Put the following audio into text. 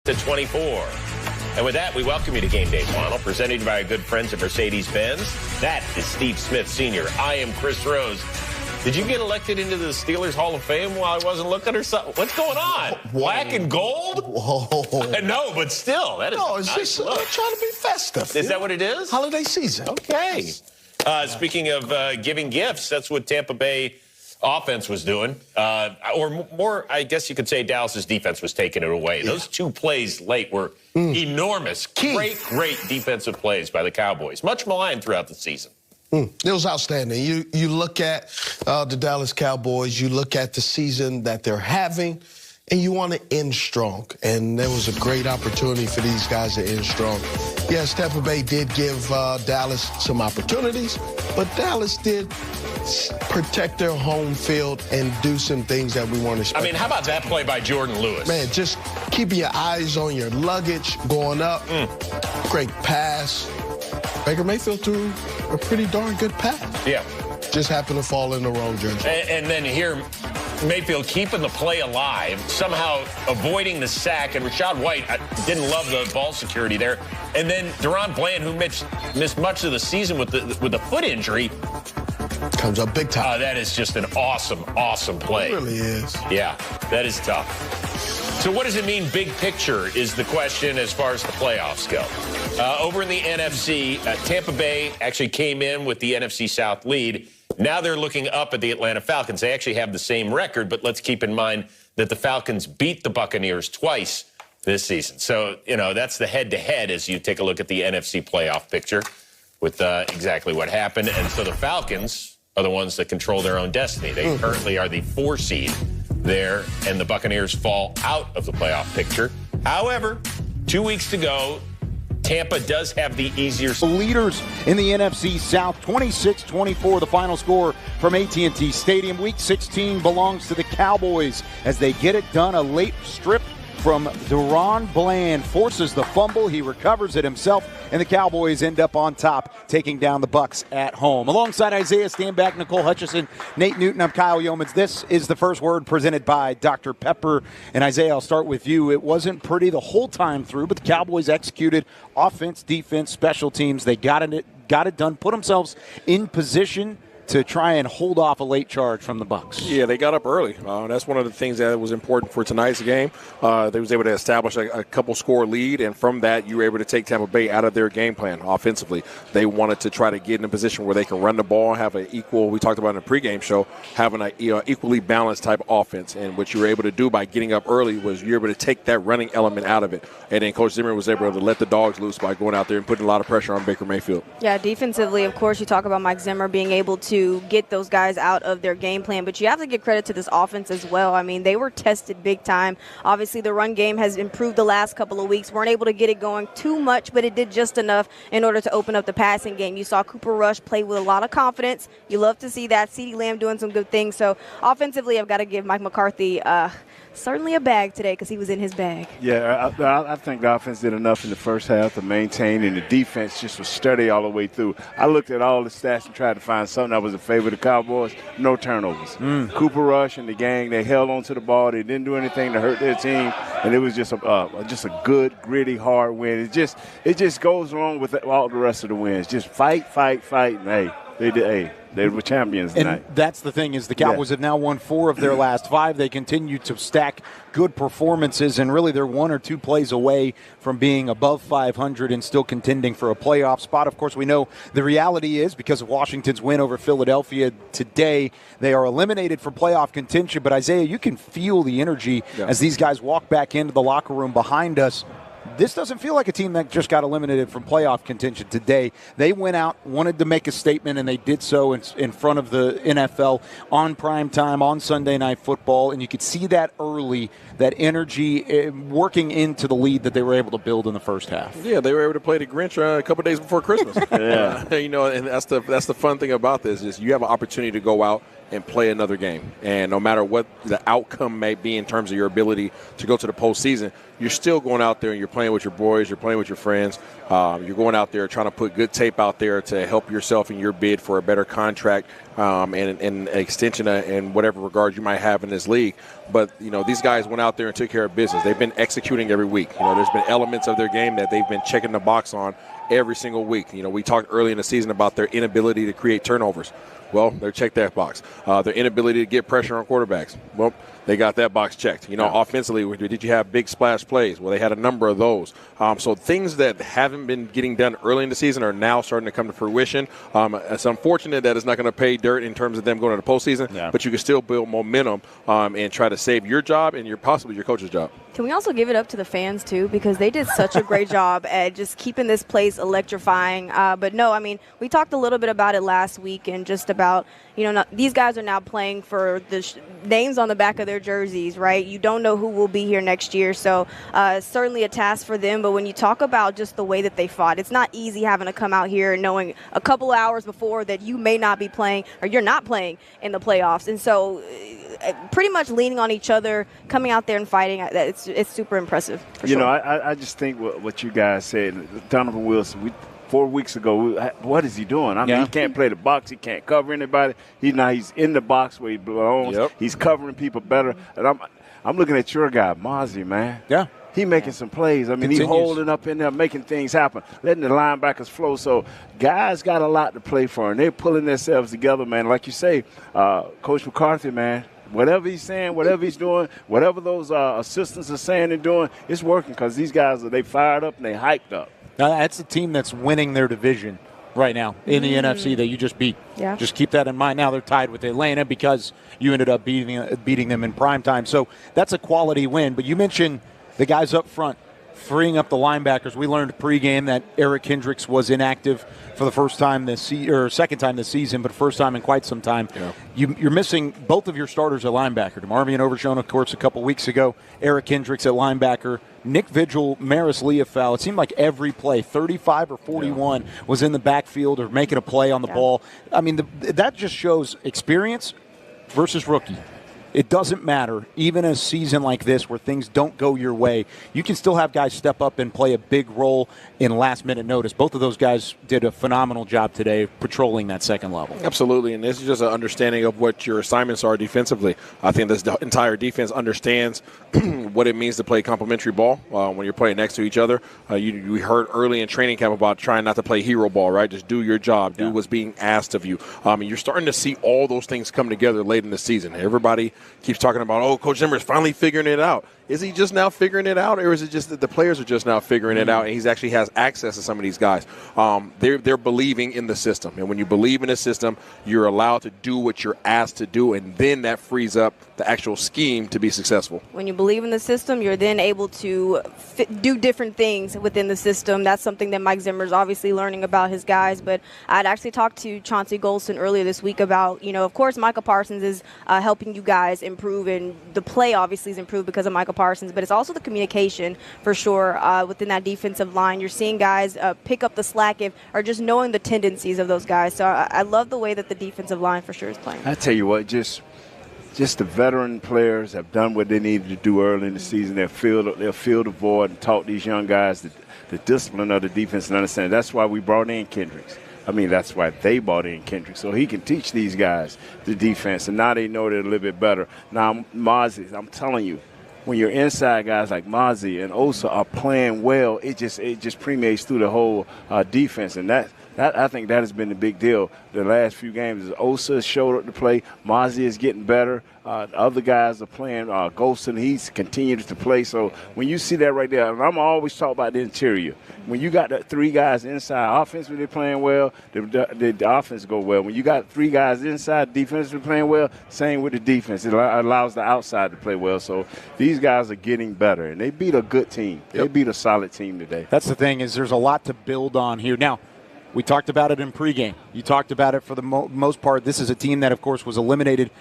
to 24. And with that, we welcome you to Game Day Final, presented by our good friends at Mercedes-Benz. That is Steve Smith Sr. I am Chris Rose. Did you get elected into the Steelers Hall of Fame while I wasn't looking or something? What's going on? Whoa. Black and gold? Whoa. No, but still, that is it's nice just look. trying to be festive. Is that what it is? Holiday season. Okay. Speaking of giving gifts, that's what Tampa Bay offense was doing. Or more, I guess you could say Dallas's defense was taking it away. Yeah. Those two plays late were enormous. Great defensive plays by the Cowboys. Much maligned throughout the season. It was outstanding. You look at the Dallas Cowboys, you look at the season that they're having, and you want to end strong. And there was a great opportunity for these guys to end strong. Yes, Tampa Bay did give Dallas some opportunities, but Dallas did protect their home field and do some things that we weren't expecting. I mean, how about that play by Jordan Lewis? Man, just keeping your eyes on your luggage, going up. Great pass. Baker Mayfield threw a pretty darn good pass. Yeah. Just happened to fall in the wrong jersey. And then here, Mayfield keeping the play alive, somehow avoiding the sack, and Rachaad White didn't love the ball security there. And then Deron Bland, who missed much of the season with the foot injury, comes up big time. That is just an awesome play. It really is. Yeah, that is tough. So what does it mean, big picture, is the question as far as the playoffs go. Over in the NFC, Tampa Bay actually came in with the NFC South lead. Now they're looking up at the Atlanta Falcons. They actually have the same record, but let's keep in mind that the Falcons beat the Buccaneers twice this season. So, that's the head-to-head as you take a look at the NFC playoff picture with exactly what happened. And so the Falcons are the ones that control their own destiny. They currently are the 4 seed there, and the Buccaneers fall out of the playoff picture. However, 2 weeks to go, Tampa does have the easier leaders in the NFC South. 26-24, the final score from AT&T Stadium. Week 16 belongs to the Cowboys as they get it done. A late strip from Deron Bland forces the fumble. He recovers it himself, and the Cowboys end up on top, taking down the Bucs at home. Alongside Isaiah Stanback, Nicole Hutchison, Nate Newton, I'm Kyle Yeomans. This is the First Word presented by Dr. Pepper. And Isaiah, I'll start with you. It wasn't pretty the whole time through, but the Cowboys executed offense, defense, special teams. They got it done, put themselves in position to try and hold off a late charge from the Bucs. Yeah, they got up early. That's one of the things that was important for tonight's game. They was able to establish a couple score lead, and from that, you were able to take Tampa Bay out of their game plan offensively. They wanted to try to get in a position where they can run the ball, have an equal, we talked about in the pregame show, having an equally balanced type of offense. And what you were able to do by getting up early was you were able to take that running element out of it. And then Coach Zimmer was able to let the dogs loose by going out there and putting a lot of pressure on Baker Mayfield. Yeah, defensively, of course, you talk about Mike Zimmer being able to get those guys out of their game plan, but you have to give credit to this offense as well. I mean, they were tested big time. Obviously, the run game has improved the last couple of weeks. Weren't able to get it going too much, but it did just enough in order to open up the passing game. You saw Cooper Rush play with a lot of confidence. You love to see that. CeeDee Lamb doing some good things. So offensively, I've got to give Mike McCarthy certainly a bag today because he was in his bag. Yeah, I think the offense did enough in the first half to maintain, and the defense just was steady all the way through. I looked at all the stats and tried to find something that was in favor of the Cowboys. No turnovers. Cooper Rush and the gang, they held on to the ball. They didn't do anything to hurt their team, and it was just a good, gritty, hard win. It just goes along with all the rest of the wins. Just fight, and they were champions tonight. And that's the thing is the Cowboys have now won 4 of their last 5. They continue to stack good performances, and really they're 1 or 2 plays away from being above 500 and still contending for a playoff spot. Of course, we know the reality is because of Washington's win over Philadelphia today, they are eliminated from playoff contention. But, Isaiah, you can feel the energy as these guys walk back into the locker room behind us. This doesn't feel like a team that just got eliminated from playoff contention today. They went out, wanted to make a statement, and they did so in front of the NFL on prime time on Sunday Night Football. And you could see that early, that energy working into the lead that they were able to build in the first half. Yeah, they were able to play the Grinch a couple days before Christmas. And that's the fun thing about this is you have an opportunity to go out and play another game. And no matter what the outcome may be in terms of your ability to go to the postseason, you're still going out there and you're playing with your boys, you're playing with your friends. You're going out there trying to put good tape out there to help yourself in your bid for a better contract and extension in whatever regard you might have in this league. But, these guys went out there and took care of business. They've been executing every week. There's been elements of their game that they've been checking the box on every single week. We talked early in the season about their inability to create turnovers. Well, they checked that box. Their inability to get pressure on quarterbacks. Well, they got that box checked. Offensively, did you have big splash plays? Well, they had a number of those. So things that haven't been getting done early in the season are now starting to come to fruition. It's unfortunate that it's not going to pay dirt in terms of them going to the postseason, but you can still build momentum and try to save your job and possibly your coach's job. Can we also give it up to the fans, too, because they did such a great job at just keeping this place electrifying. But, no, I mean, we talked a little bit about it last week and just about, these guys are now playing for the names on the back of their jerseys, right? You don't know who will be here next year. So certainly a task for them. But when you talk about just the way that they fought, it's not easy having to come out here and knowing a couple hours before that you may not be playing or you're not playing in the playoffs. And so pretty much leaning on each other, coming out there and fighting, it's super impressive. I just think what you guys said, Donovan Wilson, 4 weeks ago, what is he doing? I mean, he can't play the box. He can't cover anybody. He's in the box where he belongs. Yep. He's covering people better. And I'm looking at your guy, Mozzie, man. Yeah. He making some plays. I mean, he's holding up in there, making things happen, letting the linebackers flow. So guys got a lot to play for, and they're pulling themselves together, man. Like you say, Coach McCarthy, man, whatever he's saying, whatever he's doing, whatever those assistants are saying and doing, it's working because these guys, they fired up and they hyped up. Now, that's the team that's winning their division right now in the NFC that you just beat. Yeah. Just keep that in mind. Now they're tied with Atlanta because you ended up beating them in primetime. So that's a quality win. But you mentioned the guys up front freeing up the linebackers. We learned pregame that Eric Hendricks was inactive for the first time second time this season, but first time in quite some time. Yeah. You're missing both of your starters at linebacker. DeMarvion Overshown, of course, a couple weeks ago. Eric Hendricks at linebacker. Nick Vigil, Maris Leofau. It seemed like every play, 35 or 41, was in the backfield or making a play on the ball. I mean, that just shows experience versus rookie. It doesn't matter. Even a season like this where things don't go your way, you can still have guys step up and play a big role in last-minute notice. Both of those guys did a phenomenal job today patrolling that second level. Absolutely, and this is just an understanding of what your assignments are defensively. I think this entire defense understands what it means to play complementary ball when you're playing next to each other. We heard early in training camp about trying not to play hero ball, right? Just do your job, do what's being asked of you. You're starting to see all those things come together late in the season. Everybody keeps talking about, Coach Zimmer is finally figuring it out. Is he just now figuring it out, or is it just that the players are just now figuring it out and he actually has access to some of these guys? They're believing in the system. And when you believe in the system, you're allowed to do what you're asked to do, and then that frees up the actual scheme to be successful. When you believe in the system, you're then able to do different things within the system. That's something that Mike Zimmer's obviously learning about his guys. But I'd actually talked to Chauncey Golston earlier this week about, of course, Michael Parsons is helping you guys improve, and the play obviously is improved because of Michael Parsons, but it's also the communication for sure within that defensive line. You're seeing guys pick up the slack or just knowing the tendencies of those guys. So I love the way that the defensive line for sure is playing. I tell you what, just the veteran players have done what they needed to do early in the season. They'll fill the void and taught these young guys the discipline of the defense and understand. That's why we brought in Kendricks. I mean, that's why they brought in Kendrick, so he can teach these guys the defense, and now they know it a little bit better. Now, Mozzie, I'm telling you, when your inside guys like Mozzie and Osa are playing well, it just permeates through the whole defense, and that I think that has been the big deal the last few games. Is Osa showed up to play, Mozzie is getting better. The other guys are playing. Golston, he's continued to play. So when you see that right there, and I'm always talking about the interior. When you got the three guys inside, offensively they're playing well, the offense go well. When you got three guys inside, defensively playing well, same with the defense. It allows the outside to play well. So these guys are getting better, and they beat a good team. Yep. They beat a solid team today. That's the thing, is there's a lot to build on here. Now, we talked about it in pregame. You talked about it for the most part. This is a team that, of course, was eliminated